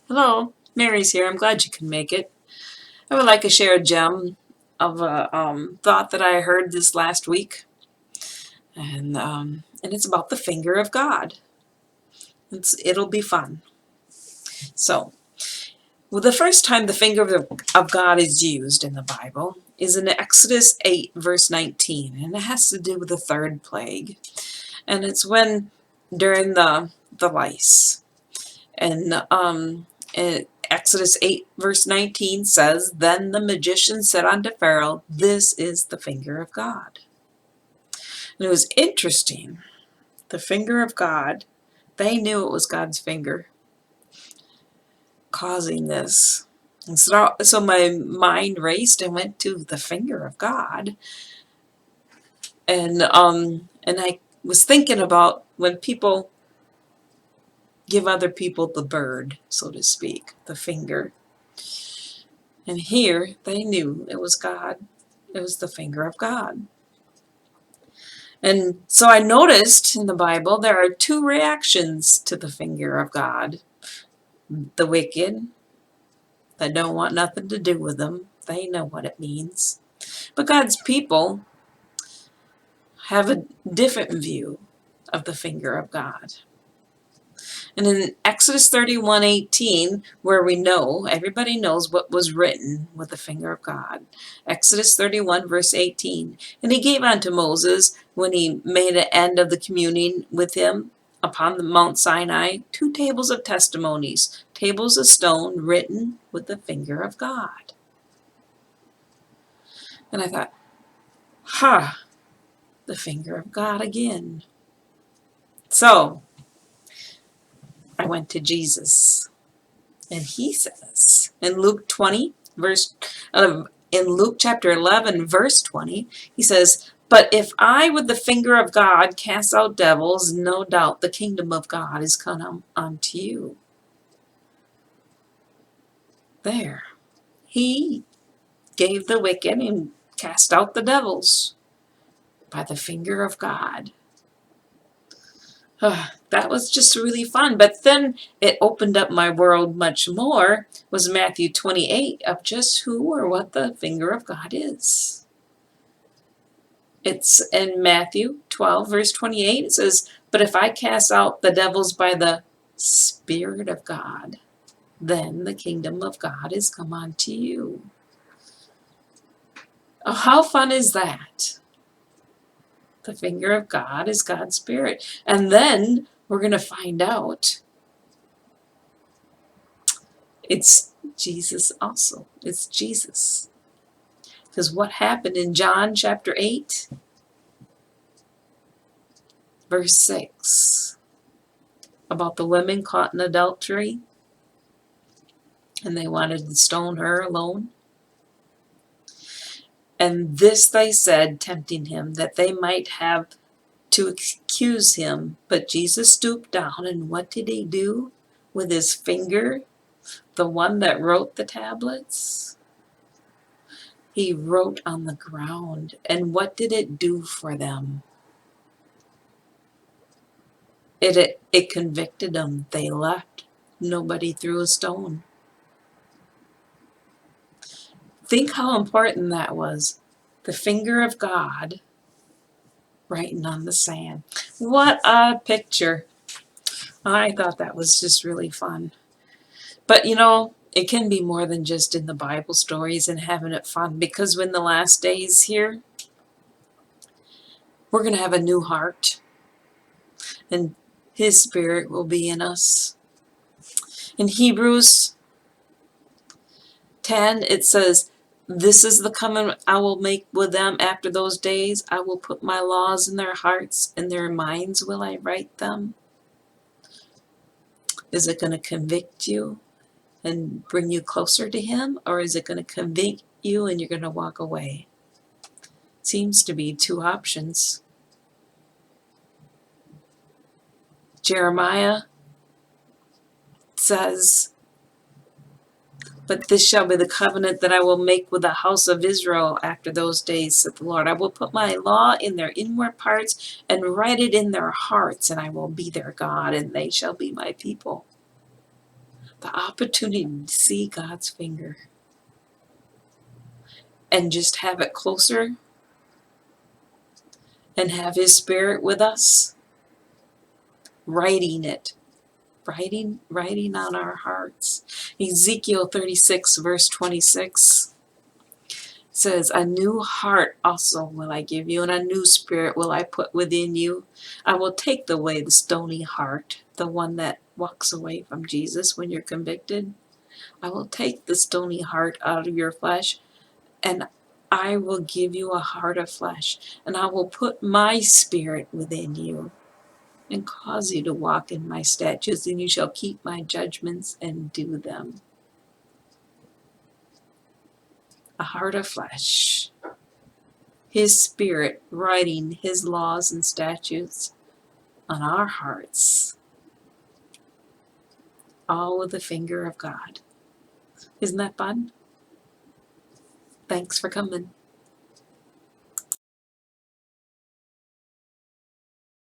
Hello, Mary's here. I'm glad you can make it. I would like to share a gem of a thought that I heard this last week, and it's about the finger of God. It'll be fun. So, well, the first time the finger of God is used in the Bible is in Exodus 8, verse 19, and it has to do with the third plague, and it's when during the lice. And Exodus 8, verse 19 says, Then the magician said unto Pharaoh, This is the finger of God. And it was interesting. The finger of God, they knew it was God's finger causing this. And so my mind raced and went to the finger of God. And I was thinking about when people give other people the bird, so to speak, the finger. And here they knew it was God. It was the finger of God. And so I noticed in the Bible there are two reactions to the finger of God. The wicked that don't want nothing to do with them, they know what it means. But God's people have a different view of the finger of God. And in Exodus 31:18, where we know, everybody knows what was written with the finger of God. Exodus 31, verse 18. And he gave unto Moses, when he made an end of the communing with him upon the Mount Sinai, 2 tables of testimonies, tables of stone written with the finger of God. And I thought, the finger of God again. So I went to Jesus. And he says in Luke 20, in Luke chapter 11, verse 20, he says, But if I with the finger of God cast out devils, no doubt the kingdom of God is come unto you. There. He gave the wicked and cast out the devils by the finger of God. That was just really fun. But then it opened up my world much more, was Matthew 28, of just who or what the finger of God is. It's in Matthew 12, verse 28. It says, But if I cast out the devils by the Spirit of God, then the kingdom of God is come unto you. Oh, how fun is that? The finger of God is God's Spirit. And then we're going to find out it's Jesus also. It's Jesus. Because what happened in John chapter 8, verse 6, about the women caught in adultery, and they wanted to stone her alone. And this they said, tempting him, that they might have to accuse him. But Jesus stooped down, and what did he do with his finger? The one that wrote the tablets? He wrote on the ground. And what did it do for them? It convicted them. They left. Nobody threw a stone. Think how important that was. The finger of God writing on the sand. What a picture. I thought that was just really fun. But it can be more than just in the Bible stories and having it fun, because when the last days here, we're going to have a new heart, and his spirit will be in us. In Hebrews 10, it says, This is the covenant I will make with them after those days. I will put my laws in their hearts, and their minds will I write them. Is it going to convict you and bring you closer to him, or is it going to convict you and you're going to walk away? Seems to be 2 options. Jeremiah says, But this shall be the covenant that I will make with the house of Israel after those days, said the Lord. I will put my law in their inward parts and write it in their hearts, and I will be their God, and they shall be my people. the opportunity to see God's finger and just have it closer and have His Spirit with us, writing it, writing on our hearts. Ezekiel 36 verse 26 says, a new heart also will I give you, and a new spirit will I put within you. I will take away the stony heart, the one that walks away from Jesus when you're convicted. I will take the stony heart out of your flesh, and I will give you a heart of flesh, and I will put my spirit within you and cause you to walk in my statutes, and you shall keep my judgments and do them. A heart of flesh. His Spirit writing His laws and statutes on our hearts, all with the finger of God. Isn't that fun? Thanks for coming.